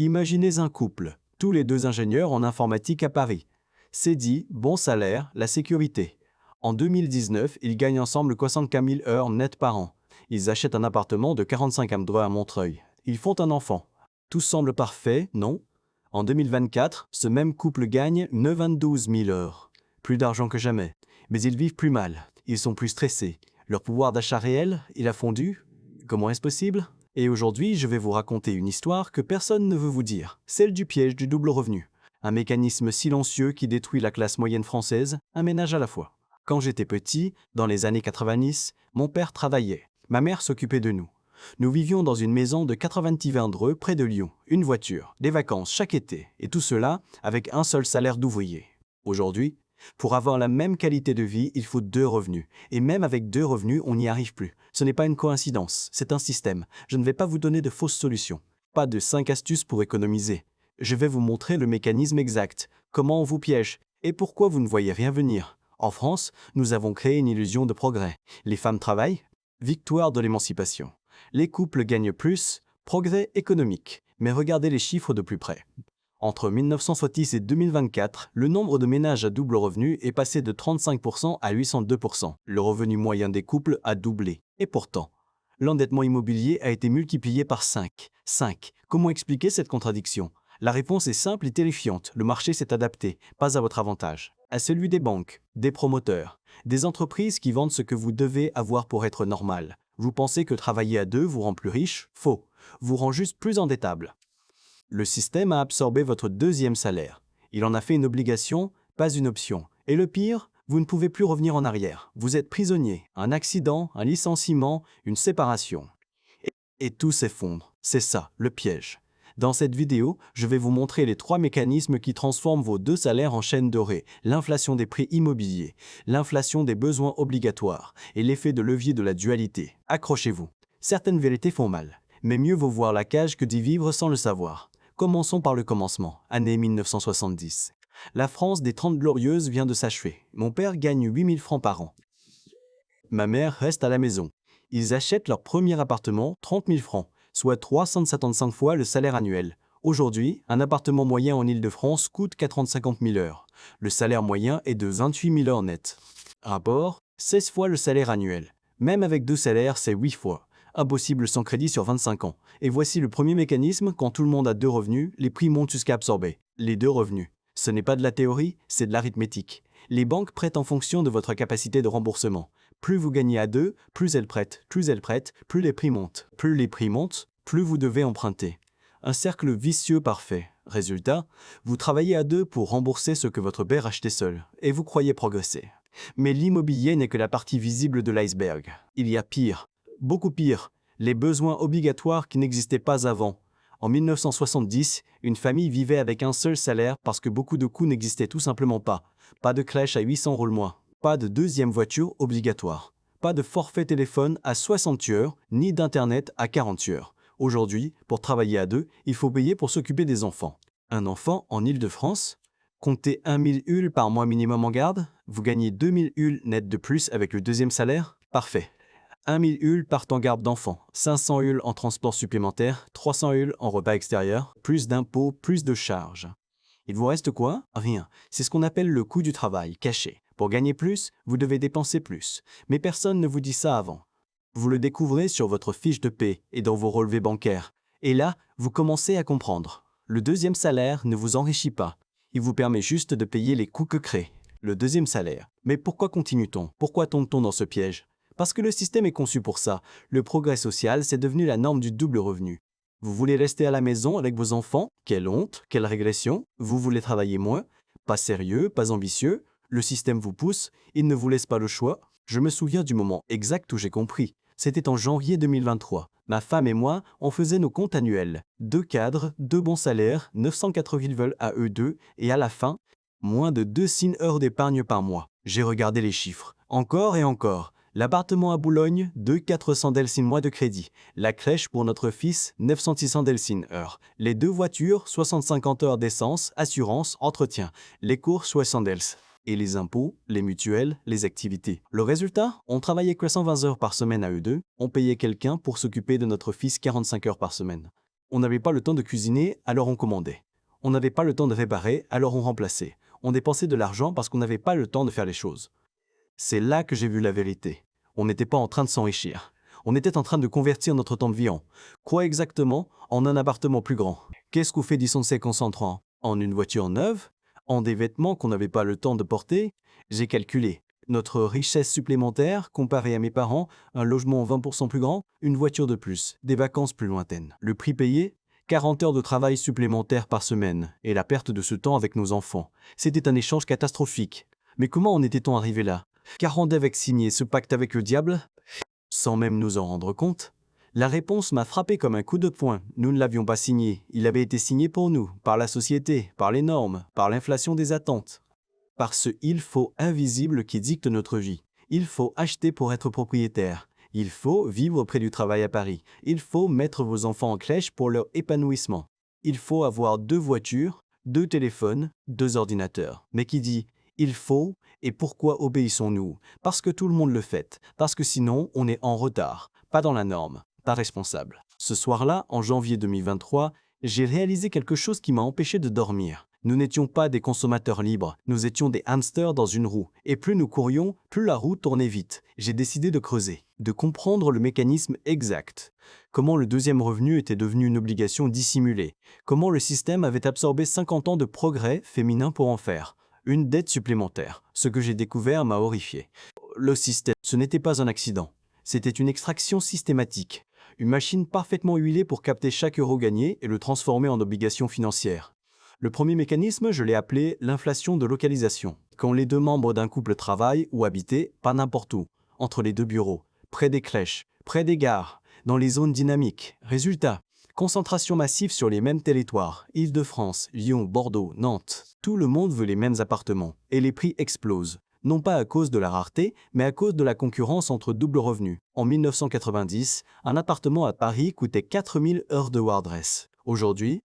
Imaginez un couple, tous les deux ingénieurs en informatique à Paris. C'est dit, bon salaire, la sécurité. En 2019, ils gagnent ensemble 64 000 heures net par an. Ils achètent un appartement de 45 endroits à Montreuil. Ils font un enfant. Tout semble parfait, non? En 2024, ce même couple gagne 92 000 heures. Plus d'argent que jamais. Mais ils vivent plus mal. Ils sont plus stressés. Leur pouvoir d'achat réel, il a fondu? Comment est-ce possible? Et aujourd'hui, je vais vous raconter une histoire que personne ne veut vous dire, celle du piège du double revenu. Un mécanisme silencieux qui détruit la classe moyenne française, un ménage à la fois. Quand j'étais petit, dans les années 90, mon père travaillait. Ma mère s'occupait de nous. Nous vivions dans une maison de 90 Vendreux près de Lyon, une voiture, des vacances chaque été, et tout cela avec un seul salaire d'ouvrier. Aujourd'hui, pour avoir la même qualité de vie, il faut 2 revenus. Et même avec 2 revenus, on n'y arrive plus. Ce n'est pas une coïncidence, c'est un système. Je ne vais pas vous donner de fausses solutions. Pas de 5 astuces pour économiser. Je vais vous montrer le mécanisme exact, comment on vous piège, et pourquoi vous ne voyez rien venir. En France, nous avons créé une illusion de progrès. Les femmes travaillent, victoire de l'émancipation. Les couples gagnent plus, progrès économique. Mais regardez les chiffres de plus près. Entre 1970 et 2024, le nombre de ménages à double revenu est passé de 35% à 802%. Le revenu moyen des couples a doublé. Et pourtant, l'endettement immobilier a été multiplié par 5. Comment expliquer cette contradiction? La réponse est simple et terrifiante. Le marché s'est adapté, pas à votre avantage, à celui des banques, des promoteurs, des entreprises qui vendent ce que vous devez avoir pour être normal. Vous pensez que travailler à 2 vous rend plus riche? Faux. Vous rend juste plus endettable. Le système a absorbé votre 2e salaire. Il en a fait une obligation, pas une option. Et le pire, vous ne pouvez plus revenir en arrière. Vous êtes prisonnier. Un accident, un licenciement, une séparation. Et tout s'effondre. C'est ça, le piège. Dans cette vidéo, je vais vous montrer les 3 mécanismes qui transforment vos 2 salaires en chaîne dorée. L'inflation des prix immobiliers, l'inflation des besoins obligatoires et l'effet de levier de la dualité. Accrochez-vous. Certaines vérités font mal. Mais mieux vaut voir la cage que d'y vivre sans le savoir. Commençons par le commencement, année 1970. La France des 30 Glorieuses vient de s'achever. Mon père gagne 8 000 francs par an. Ma mère reste à la maison. Ils achètent leur premier appartement, 30 000 francs, soit 375 fois le salaire annuel. Aujourd'hui, un appartement moyen en Île-de-France coûte 450 000 heures. Le salaire moyen est de 28 000 heures net. Rapport, 16 fois le salaire annuel. Même avec 2 salaires, c'est 8 fois. Impossible sans crédit sur 25 ans. Et voici le premier mécanisme, quand tout le monde a 2 revenus, les prix montent jusqu'à absorber. Les 2 revenus. Ce n'est pas de la théorie, c'est de l'arithmétique. Les banques prêtent en fonction de votre capacité de remboursement. Plus vous gagnez à 2, plus elles prêtent, plus les prix montent. Plus les prix montent, plus vous devez emprunter. Un cercle vicieux parfait. Résultat, vous travaillez à 2 pour rembourser ce que votre père achetait seul, et vous croyez progresser. Mais l'immobilier n'est que la partie visible de l'iceberg. Il y a pire. Beaucoup pire, les besoins obligatoires qui n'existaient pas avant. En 1970, une famille vivait avec un seul salaire parce que beaucoup de coûts n'existaient tout simplement pas. Pas de crèche à 800 € le mois, pas de 2e voiture obligatoire, pas de forfait téléphone à 60 heures, ni d'internet à 40 heures. Aujourd'hui, pour travailler à 2, il faut payer pour s'occuper des enfants. Un enfant en Île-de-France? Comptez 1 000 UL par mois minimum en garde, vous gagnez 2 000 UL net de plus avec le 2e salaire? Parfait. 1 000 UL partent en garde d'enfants, 500 UL en transport supplémentaire, 300 UL en repas extérieurs, plus d'impôts, plus de charges. Il vous reste quoi? Rien. C'est ce qu'on appelle le coût du travail, caché. Pour gagner plus, vous devez dépenser plus. Mais personne ne vous dit ça avant. Vous le découvrez sur votre fiche de paie et dans vos relevés bancaires. Et là, vous commencez à comprendre. Le 2e salaire ne vous enrichit pas. Il vous permet juste de payer les coûts que crée le 2e salaire. Mais pourquoi continue-t-on? Pourquoi tombe-t-on dans ce piège? Parce que le système est conçu pour ça. Le progrès social, c'est devenu la norme du double revenu. Vous voulez rester à la maison avec vos enfants? Quelle honte, quelle régression. Vous voulez travailler moins? Pas sérieux, pas ambitieux. Le système vous pousse, il ne vous laisse pas le choix. Je me souviens du moment exact où j'ai compris. C'était en janvier 2023. Ma femme et moi, on faisait nos comptes annuels. 2 cadres, 2 bons salaires, 980 vols à eux deux, et à la fin, moins de 2 heures d'épargne par mois. J'ai regardé les chiffres. Encore et encore. L'appartement à Boulogne, 400 Delsin mois de crédit. La crèche pour notre fils, 900-600 Delsin heures. Les 2 voitures, 60-50 heures d'essence, assurance, entretien. Les cours, 60 Dels. Et les impôts, les mutuelles, les activités. Le résultat, on travaillait que 120 heures par semaine à eux deux. On payait quelqu'un pour s'occuper de notre fils 45 heures par semaine. On n'avait pas le temps de cuisiner, alors on commandait. On n'avait pas le temps de réparer, alors on remplaçait. On dépensait de l'argent parce qu'on n'avait pas le temps de faire les choses. C'est là que j'ai vu la vérité. On n'était pas en train de s'enrichir. On était en train de convertir notre temps de vie en, quoi exactement, en un appartement plus grand. Qu'est-ce qu'on fait 10 sec en 130? En une voiture neuve? En des vêtements qu'on n'avait pas le temps de porter? J'ai calculé. Notre richesse supplémentaire, comparée à mes parents, un logement 20% plus grand, une voiture de plus, des vacances plus lointaines. Le prix payé? 40 heures de travail supplémentaires par semaine, et la perte de ce temps avec nos enfants. C'était un échange catastrophique. Mais comment en était-on arrivé là? Car on devait signer ce pacte avec le diable, sans même nous en rendre compte? La réponse m'a frappé comme un coup de poing. Nous ne l'avions pas signé. Il avait été signé pour nous, par la société, par les normes, par l'inflation des attentes. Par ce il faut invisible qui dicte notre vie. Il faut acheter pour être propriétaire. Il faut vivre près du travail à Paris. Il faut mettre vos enfants en crèche pour leur épanouissement. Il faut avoir 2 voitures, 2 téléphones, 2 ordinateurs. Mais qui dit il faut et pourquoi obéissons-nous? Parce que tout le monde le fait. Parce que sinon, on est en retard. Pas dans la norme. Pas responsable. Ce soir-là, en janvier 2023, j'ai réalisé quelque chose qui m'a empêché de dormir. Nous n'étions pas des consommateurs libres, nous étions des hamsters dans une roue. Et plus nous courions, plus la roue tournait vite. J'ai décidé de creuser, de comprendre le mécanisme exact. Comment le deuxième revenu était devenu une obligation dissimulée. Comment le système avait absorbé 50 ans de progrès féminin pour en faire une dette supplémentaire. Ce que j'ai découvert m'a horrifié. Le système, ce n'était pas un accident. C'était une extraction systématique. Une machine parfaitement huilée pour capter chaque euro gagné et le transformer en obligation financière. Le premier mécanisme, je l'ai appelé l'inflation de localisation. Quand les 2 membres d'un couple travaillent ou habitent, pas n'importe où, entre les 2 bureaux, près des crèches, près des gares, dans les zones dynamiques. Résultat, concentration massive sur les mêmes territoires, Île-de-France, Lyon, Bordeaux, Nantes. Tout le monde veut les mêmes appartements, et les prix explosent. Non pas à cause de la rareté, mais à cause de la concurrence entre doubles revenus. En 1990, un appartement à Paris coûtait 4000 heures de Wardress. Aujourd'hui,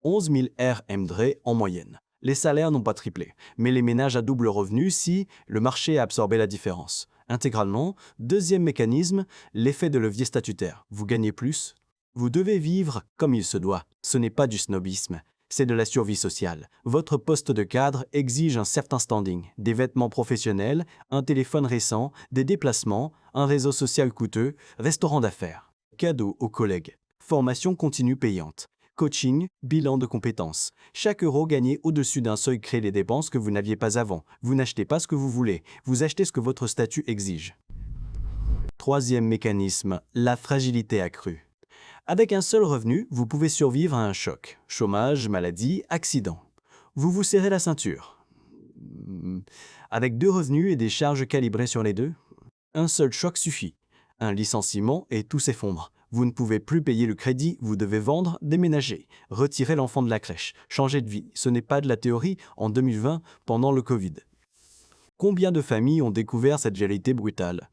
11 000 RMD en moyenne. Les salaires n'ont pas triplé, mais les ménages à double revenu, si, le marché a absorbé la différence. Intégralement, deuxième mécanisme, l'effet de levier statutaire. Vous gagnez plus? Vous devez vivre comme il se doit. Ce n'est pas du snobisme, c'est de la survie sociale. Votre poste de cadre exige un certain standing, des vêtements professionnels, un téléphone récent, des déplacements, un réseau social coûteux, restaurant d'affaires. Cadeaux aux collègues. Formation continue payante. Coaching, bilan de compétences. Chaque euro gagné au-dessus d'un seuil crée les dépenses que vous n'aviez pas avant. Vous n'achetez pas ce que vous voulez, vous achetez ce que votre statut exige. Troisième mécanisme, la fragilité accrue. Avec un seul revenu, vous pouvez survivre à un choc. Chômage, maladie, accident. Vous vous serrez la ceinture. Avec 2 revenus et des charges calibrées sur les 2, un seul choc suffit. Un licenciement et tout s'effondre. Vous ne pouvez plus payer le crédit, vous devez vendre, déménager, retirer l'enfant de la crèche, changer de vie. Ce n'est pas de la théorie en 2020, pendant le Covid. Combien de familles ont découvert cette réalité brutale?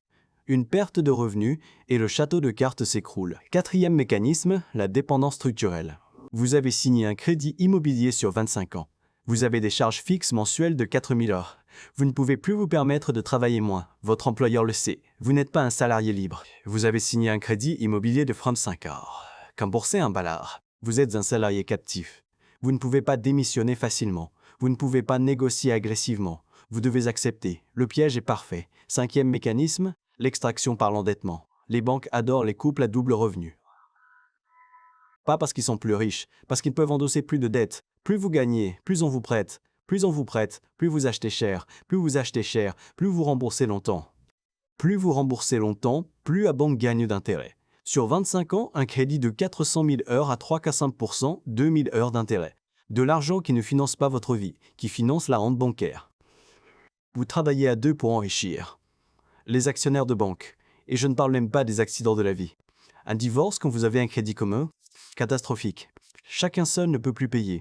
Une perte de revenus et le château de cartes s'écroule. Quatrième mécanisme, la dépendance structurelle. Vous avez signé un crédit immobilier sur 25 ans. Vous avez des charges fixes mensuelles de 4000 heures. Vous ne pouvez plus vous permettre de travailler moins. Votre employeur le sait. Vous n'êtes pas un salarié libre. Vous avez signé un crédit immobilier de 35 heures. Comme pour un ballard. Vous êtes un salarié captif. Vous ne pouvez pas démissionner facilement. Vous ne pouvez pas négocier agressivement. Vous devez accepter. Le piège est parfait. Cinquième mécanisme, l'extraction par l'endettement. Les banques adorent les couples à double revenu. Pas parce qu'ils sont plus riches, parce qu'ils peuvent endosser plus de dettes. Plus vous gagnez, plus on vous prête. Plus on vous prête, plus vous achetez cher. Plus vous achetez cher, plus vous remboursez longtemps. Plus vous remboursez longtemps, plus la banque gagne d'intérêt. Sur 25 ans, un crédit de 400 000 heures à 3 à 5%, 2000 heures d'intérêt. De l'argent qui ne finance pas votre vie, qui finance la rente bancaire. Vous travaillez à 2 pour enrichir. Les actionnaires de banque. Et je ne parle même pas des accidents de la vie. Un divorce quand vous avez un crédit commun? Catastrophique. Chacun seul ne peut plus payer.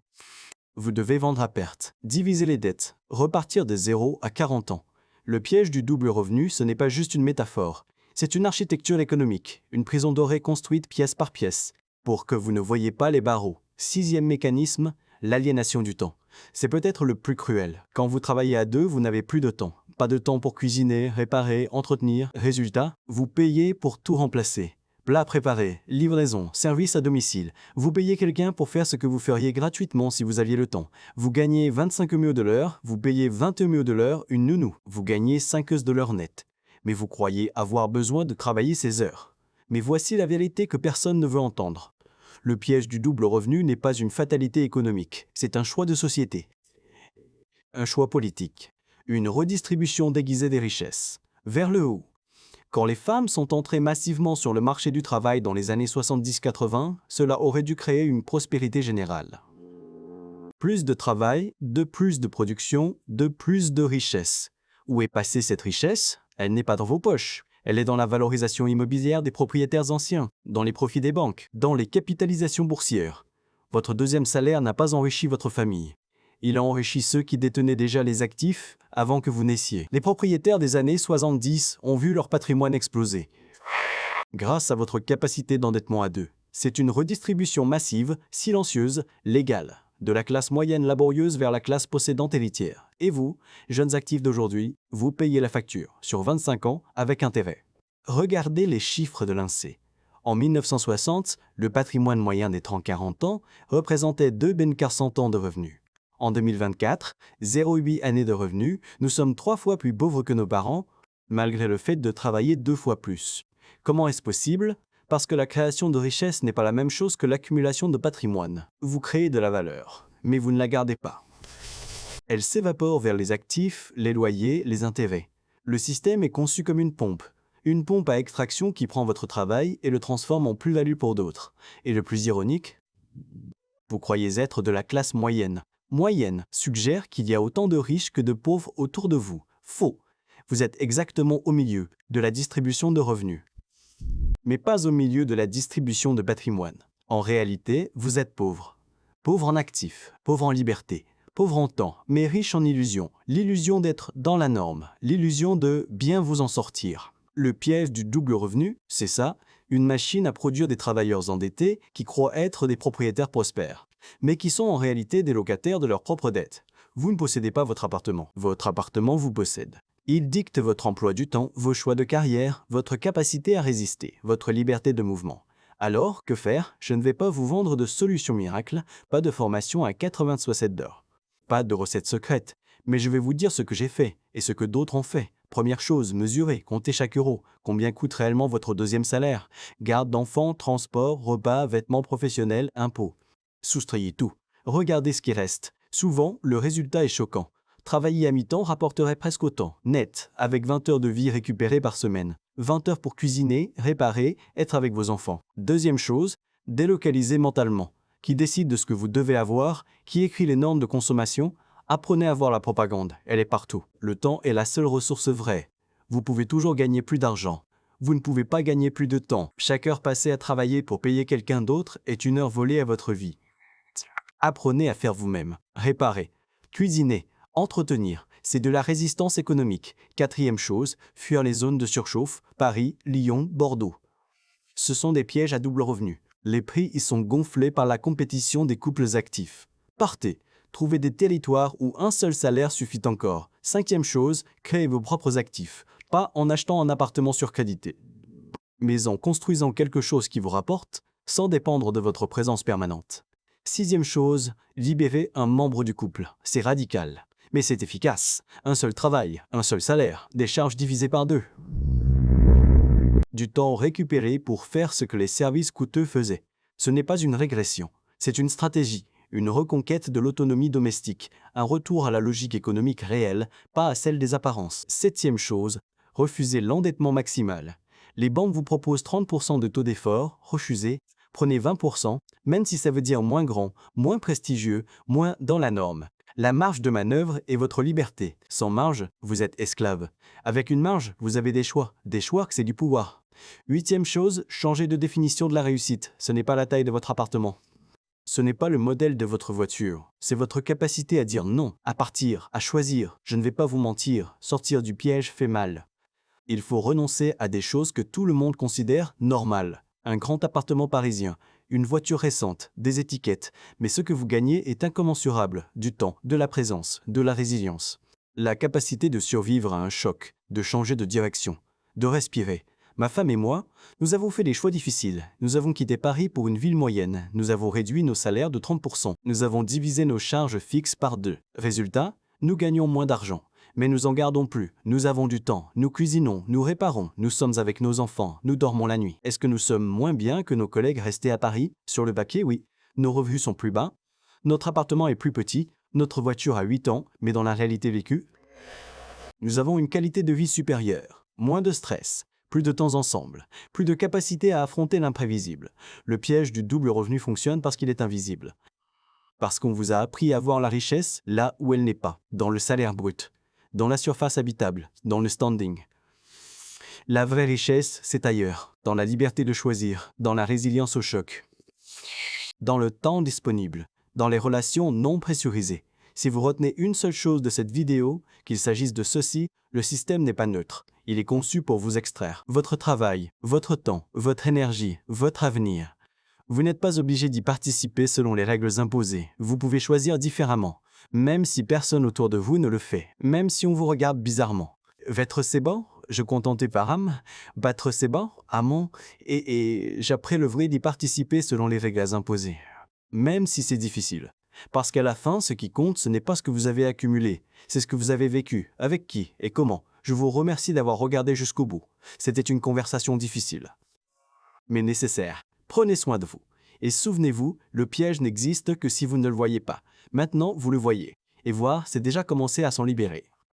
Vous devez vendre à perte, diviser les dettes, repartir de 0 à 40 ans. Le piège du double revenu, ce n'est pas juste une métaphore. C'est une architecture économique, une prison dorée construite pièce par pièce, pour que vous ne voyiez pas les barreaux. Sixième mécanisme, l'aliénation du temps. C'est peut-être le plus cruel. Quand vous travaillez à 2, vous n'avez plus de temps. Pas de temps pour cuisiner, réparer, entretenir. Résultat, vous payez pour tout remplacer. Plats préparés, livraison, service à domicile. Vous payez quelqu'un pour faire ce que vous feriez gratuitement si vous aviez le temps. Vous gagnez 25 € de l'heure, vous payez 20 € de l'heure une nounou. Vous gagnez 5 € de l'heure net. Mais vous croyez avoir besoin de travailler ces heures. Mais voici la vérité que personne ne veut entendre. Le piège du double revenu n'est pas une fatalité économique, c'est un choix de société. Un choix politique. Une redistribution déguisée des richesses. Vers le haut. Quand les femmes sont entrées massivement sur le marché du travail dans les années 70-80, cela aurait dû créer une prospérité générale. Plus de travail, de plus de production, de plus de richesse. Où est passée cette richesse? Elle n'est pas dans vos poches. Elle est dans la valorisation immobilière des propriétaires anciens, dans les profits des banques, dans les capitalisations boursières. Votre deuxième salaire n'a pas enrichi votre famille. Il a enrichi ceux qui détenaient déjà les actifs avant que vous naissiez. Les propriétaires des années 70 ont vu leur patrimoine exploser. Grâce à votre capacité d'endettement à deux. C'est une redistribution massive, silencieuse, légale, de la classe moyenne laborieuse vers la classe possédante héritière. Et vous, jeunes actifs d'aujourd'hui, vous payez la facture, sur 25 ans, avec intérêt. Regardez les chiffres de l'INSEE. En 1960, le patrimoine moyen des 30-40 ans représentait 2,4 ans de revenus. En 2024, 0,8 années de revenus, nous sommes 3 fois plus pauvres que nos parents, malgré le fait de travailler 2 fois plus. Comment est-ce possible? Parce que la création de richesse n'est pas la même chose que l'accumulation de patrimoine. Vous créez de la valeur, mais vous ne la gardez pas. Elle s'évapore vers les actifs, les loyers, les intérêts. Le système est conçu comme une pompe à extraction qui prend votre travail et le transforme en plus-value pour d'autres. Et le plus ironique, vous croyez être de la classe moyenne. Moyenne suggère qu'il y a autant de riches que de pauvres autour de vous. Faux. Vous êtes exactement au milieu de la distribution de revenus. Mais pas au milieu de la distribution de patrimoine. En réalité, vous êtes pauvre. Pauvre en actifs, pauvre en liberté, pauvre en temps, mais riche en illusion. L'illusion d'être dans la norme, l'illusion de bien vous en sortir. Le piège du double revenu, c'est ça, une machine à produire des travailleurs endettés qui croient être des propriétaires prospères, mais qui sont en réalité des locataires de leurs propres dettes. Vous ne possédez pas votre appartement vous possède. Il dicte votre emploi du temps, vos choix de carrière, votre capacité à résister, votre liberté de mouvement. Alors, que faire? Je ne vais pas vous vendre de solutions miracles, pas de formation à 87 d'or, pas de recettes secrètes, mais je vais vous dire ce que j'ai fait et ce que d'autres ont fait. Première chose, mesurez, comptez chaque euro. Combien coûte réellement votre deuxième salaire? Garde d'enfants, transport, repas, vêtements professionnels, impôts. Soustrayez tout. Regardez ce qui reste. Souvent, le résultat est choquant. Travailler à mi-temps rapporterait presque autant, net, avec 20 heures de vie récupérées par semaine. 20 heures pour cuisiner, réparer, être avec vos enfants. Deuxième chose, délocalisez mentalement. Qui décide de ce que vous devez avoir? Qui écrit les normes de consommation? Apprenez à voir la propagande, elle est partout. Le temps est la seule ressource vraie. Vous pouvez toujours gagner plus d'argent. Vous ne pouvez pas gagner plus de temps. Chaque heure passée à travailler pour payer quelqu'un d'autre est une heure volée à votre vie. Apprenez à faire vous-même. Réparer, cuisiner, entretenir. C'est de la résistance économique. Quatrième chose, fuir les zones de surchauffe, Paris, Lyon, Bordeaux. Ce sont des pièges à double revenu. Les prix y sont gonflés par la compétition des couples actifs. Partez. Trouvez des territoires où un seul salaire suffit encore. Cinquième chose, créez vos propres actifs. Pas en achetant un appartement surcrédité, mais en construisant quelque chose qui vous rapporte, sans dépendre de votre présence permanente. Sixième chose, libérez un membre du couple. C'est radical, mais c'est efficace. Un seul travail, un seul salaire, des charges divisées par 2. Du temps récupéré pour faire ce que les services coûteux faisaient. Ce n'est pas une régression, c'est une stratégie. Une reconquête de l'autonomie domestique, un retour à la logique économique réelle, pas à celle des apparences. Septième chose, refusez l'endettement maximal. Les banques vous proposent 30% de taux d'effort, refusez, prenez 20%, même si ça veut dire moins grand, moins prestigieux, moins dans la norme. La marge de manœuvre est votre liberté. Sans marge, vous êtes esclave. Avec une marge, vous avez des choix que c'est du pouvoir. Huitième chose, changez de définition de la réussite. Ce n'est pas la taille de votre appartement. Ce n'est pas le modèle de votre voiture, c'est votre capacité à dire non, à partir, à choisir. Je ne vais pas vous mentir, sortir du piège fait mal. Il faut renoncer à des choses que tout le monde considère normales. Un grand appartement parisien, une voiture récente, des étiquettes, mais ce que vous gagnez est incommensurable, du temps, de la présence, de la résilience. La capacité de survivre à un choc, de changer de direction, de respirer. Ma femme et moi, nous avons fait des choix difficiles. Nous avons quitté Paris pour une ville moyenne. Nous avons réduit nos salaires de 30%. Nous avons divisé nos charges fixes par 2. Résultat, nous gagnons moins d'argent. Mais nous en gardons plus. Nous avons du temps. Nous cuisinons, nous réparons. Nous sommes avec nos enfants. Nous dormons la nuit. Est-ce que nous sommes moins bien que nos collègues restés à Paris? Sur le papier, oui. Nos revenus sont plus bas. Notre appartement est plus petit. Notre voiture a 8 ans. Mais dans la réalité vécue, nous avons une qualité de vie supérieure. Moins de stress. Plus de temps ensemble, plus de capacité à affronter l'imprévisible. Le piège du double revenu fonctionne parce qu'il est invisible. Parce qu'on vous a appris à voir la richesse là où elle n'est pas, dans le salaire brut, dans la surface habitable, dans le standing. La vraie richesse, c'est ailleurs, dans la liberté de choisir, dans la résilience au choc, dans le temps disponible, dans les relations non pressurisées. Si vous retenez une seule chose de cette vidéo, qu'il s'agisse de ceci, le système n'est pas neutre. Il est conçu pour vous extraire votre travail, votre temps, votre énergie, votre avenir. Vous n'êtes pas obligé d'y participer selon les règles imposées. Vous pouvez choisir différemment, même si personne autour de vous ne le fait, même si on vous regarde bizarrement. Vêtre c'est bon, je contentais par âme, battre c'est bon, amant, et j'apprends le vrai d'y participer selon les règles imposées. Même si c'est difficile. Parce qu'à la fin, ce qui compte, ce n'est pas ce que vous avez accumulé, c'est ce que vous avez vécu, avec qui et comment. Je vous remercie d'avoir regardé jusqu'au bout. C'était une conversation difficile, mais nécessaire. Prenez soin de vous. Et souvenez-vous, le piège n'existe que si vous ne le voyez pas. Maintenant, vous le voyez. Et voir, c'est déjà commencer à s'en libérer.